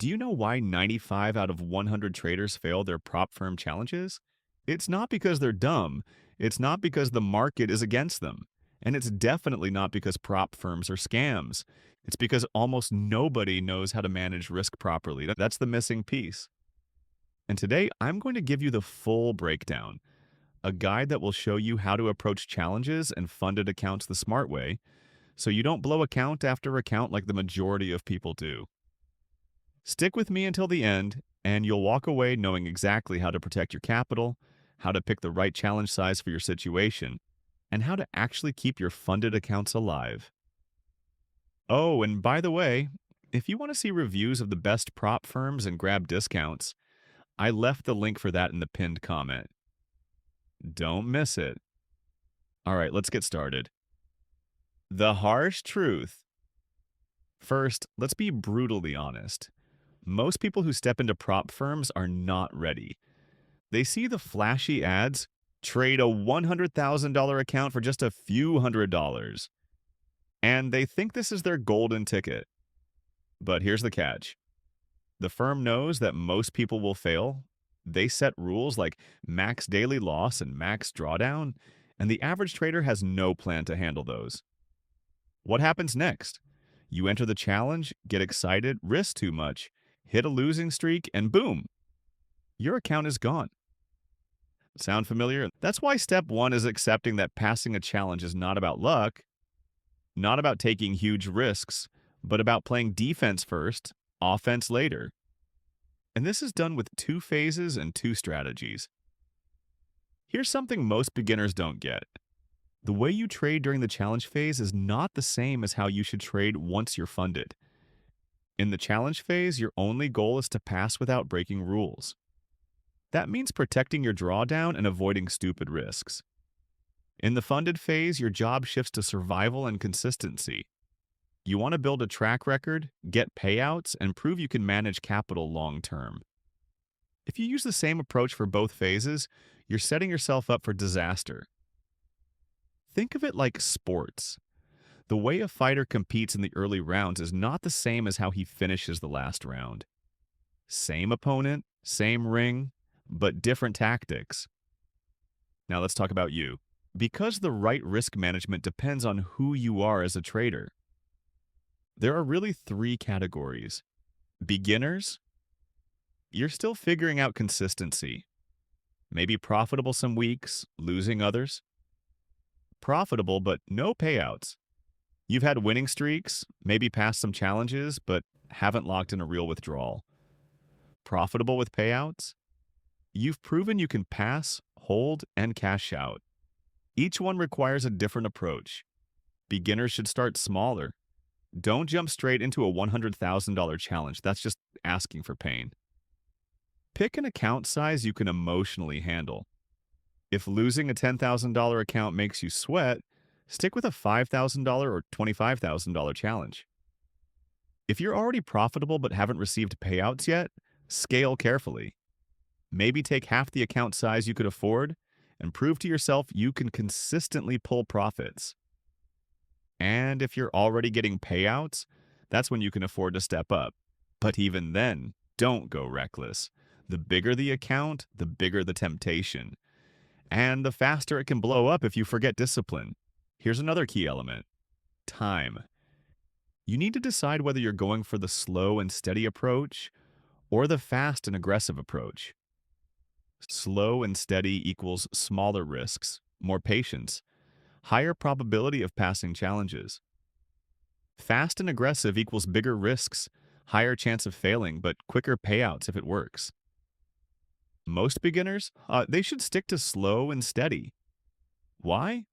Do you know why 95 out of 100 traders fail their prop firm challenges? It's not because they're dumb. It's not because the market is against them. And it's definitely not because prop firms are scams. It's because almost nobody knows how to manage risk properly. That's the missing piece. And today, I'm going to give you the full breakdown, a guide that will show you how to approach challenges and funded accounts the smart way, so you don't blow account after account like the majority of people do. Stick with me until the end, and you'll walk away knowing exactly how to protect your capital, how to pick the right challenge size for your situation, and how to actually keep your funded accounts alive. Oh, and by the way, if you want to see reviews of the best prop firms and grab discounts, I left the link for that in the pinned comment. Don't miss it. All right, let's get started. The harsh truth. First, let's be brutally honest. Most people who step into prop firms are not ready. They see the flashy ads, trade a $100,000 account for just a few $100s, and they think this is their golden ticket. But here's the catch. The firm knows that most people will fail. They set rules like max daily loss and max drawdown, and the average trader has no plan to handle those. What happens next? You enter the challenge, get excited, risk too much, hit a losing streak, and boom, your account is gone. Sound familiar? That's why step one is accepting that passing a challenge is not about luck, not about taking huge risks, but about playing defense first, offense later. And this is done with two phases and two strategies. Here's something most beginners don't get. The way you trade during the challenge phase is not the same as how you should trade once you're funded. In the challenge phase, your only goal is to pass without breaking rules. That means protecting your drawdown and avoiding stupid risks. In the funded phase, your job shifts to survival and consistency. You want to build a track record, get payouts, and prove you can manage capital long term. If you use the same approach for both phases, you're setting yourself up for disaster. Think of it like sports. The way a fighter competes in the early rounds is not the same as how he finishes the last round. Same opponent, same ring, but different tactics. Now let's talk about you. Because the right risk management depends on who you are as a trader. There are really three categories. Beginners, you're still figuring out consistency. Maybe profitable some weeks, losing others. Profitable, but no payouts. You've had winning streaks, maybe passed some challenges, but haven't locked in a real withdrawal. Profitable with payouts? You've proven you can pass, hold, and cash out. Each one requires a different approach. Beginners should start smaller. Don't jump straight into a $100,000 challenge. That's just asking for pain. Pick an account size you can emotionally handle. If losing a $10,000 account makes you sweat, stick with a $5,000 or $25,000 challenge. If you're already profitable but haven't received payouts yet, scale carefully. Maybe take half the account size you could afford and prove to yourself you can consistently pull profits. And if you're already getting payouts, that's when you can afford to step up. But even then, don't go reckless. The bigger the account, the bigger the temptation. And the faster it can blow up if you forget discipline. Here's another key element: time. You need to decide whether you're going for the slow and steady approach or the fast and aggressive approach. Slow and steady equals smaller risks, more patience, higher probability of passing challenges. Fast and aggressive equals bigger risks, higher chance of failing, but quicker payouts if it works. Most beginners, they should stick to slow and steady. Why?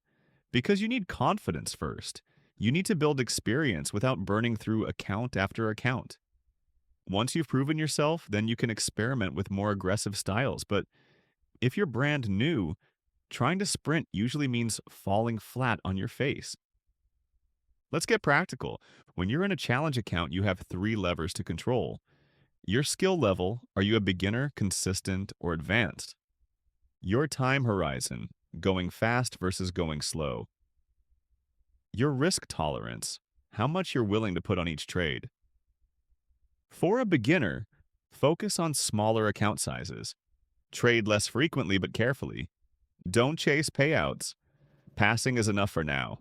Because you need confidence first. You need to build experience without burning through account after account. Once you've proven yourself, then you can experiment with more aggressive styles. But if you're brand new, trying to sprint usually means falling flat on your face. Let's get practical. When you're in a challenge account, you have three levers to control. Your skill level: are you a beginner, consistent, or advanced? Your time horizon: going fast versus going slow. Your risk tolerance: how much you're willing to put on each trade. For a beginner, focus on smaller account sizes. Trade less frequently but carefully. Don't chase payouts. Passing is enough for now.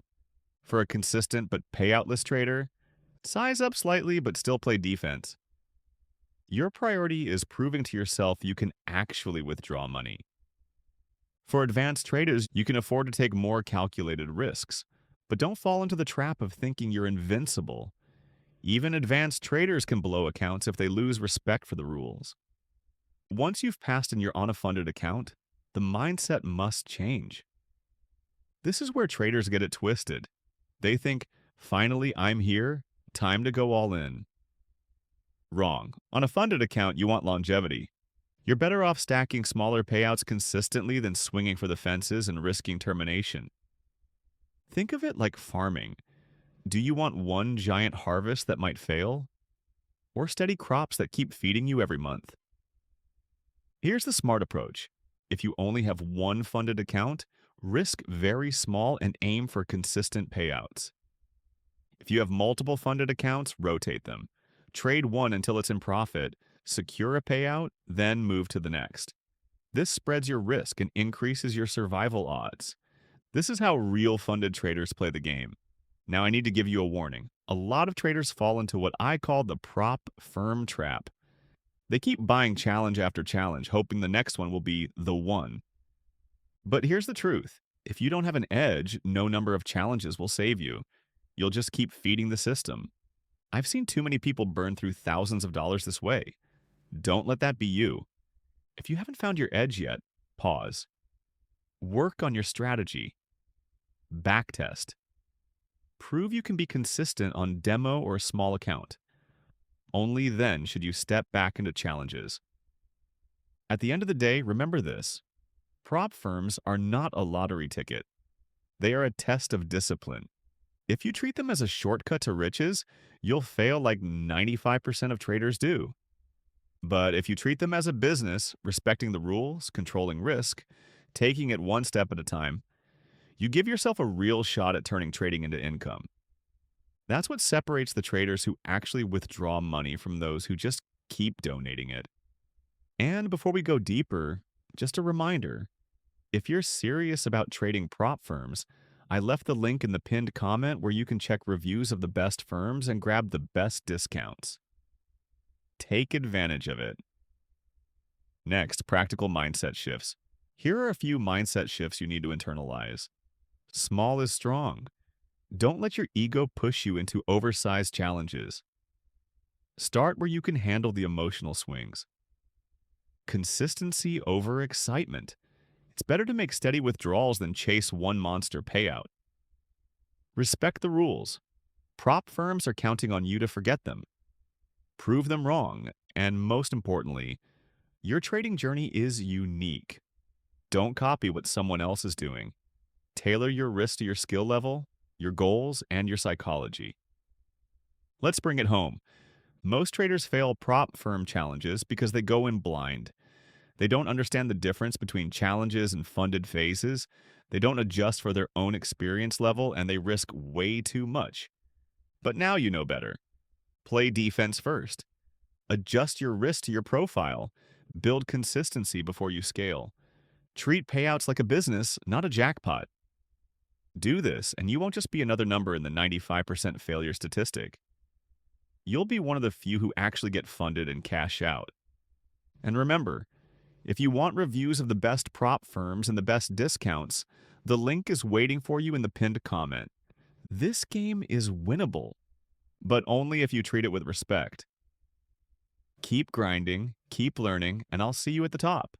For a consistent but payoutless trader, size up slightly but still play defense. Your priority is proving to yourself you can actually withdraw money. For advanced traders, you can afford to take more calculated risks, but don't fall into the trap of thinking you're invincible. Even advanced traders can blow accounts if they lose respect for the rules. Once you've passed and you're on a funded account, the mindset must change. This is where traders get it twisted. They think, finally, I'm here, time to go all in. Wrong. On a funded account, you want longevity. You're better off stacking smaller payouts consistently than swinging for the fences and risking termination. Think of it like farming. Do you want one giant harvest that might fail? Or steady crops that keep feeding you every month? Here's the smart approach. If you only have one funded account, risk very small and aim for consistent payouts. If you have multiple funded accounts, rotate them. Trade one until it's in profit, secure a payout, then move to the next. This spreads your risk and increases your survival odds. This is how real funded traders play the game. Now I need to give you a warning. A lot of traders fall into what I call the prop firm trap. They keep buying challenge after challenge, hoping the next one will be the one. But here's the truth. If you don't have an edge, no number of challenges will save you. You'll just keep feeding the system. I've seen too many people burn through thousands of dollars this way. Don't let that be you. If you haven't found your edge yet, pause. Work on your strategy. Backtest. Prove you can be consistent on demo or a small account. Only then should you step back into challenges. At the end of the day, remember this. Prop firms are not a lottery ticket. They are a test of discipline. If you treat them as a shortcut to riches, you'll fail like 95% of traders do. But if you treat them as a business, respecting the rules, controlling risk, taking it one step at a time, you give yourself a real shot at turning trading into income. That's what separates the traders who actually withdraw money from those who just keep donating it. And before we go deeper, just a reminder, if you're serious about trading prop firms, I left the link in the pinned comment where you can check reviews of the best firms and grab the best discounts. Take advantage of it. Next, practical mindset shifts. Here are a few mindset shifts you need to internalize. Small is strong. Don't let your ego push you into oversized challenges. Start where you can handle the emotional swings. Consistency over excitement. It's better to make steady withdrawals than chase one monster payout. Respect the rules. Prop firms are counting on you to forget them. Prove them wrong, and most importantly, your trading journey is unique. Don't copy what someone else is doing. Tailor your risk to your skill level, your goals, and your psychology. Let's bring it home. Most traders fail prop firm challenges because they go in blind. They don't understand the difference between challenges and funded phases. They don't adjust for their own experience level, and they risk way too much. But now you know better. Play defense first. Adjust your risk to your profile. Build consistency before you scale. Treat payouts like a business, not a jackpot. Do this, and you won't just be another number in the 95% failure statistic. You'll be one of the few who actually get funded and cash out. And remember, if you want reviews of the best prop firms and the best discounts, the link is waiting for you in the pinned comment. This game is winnable, but only if you treat it with respect. Keep grinding, keep learning, and I'll see you at the top.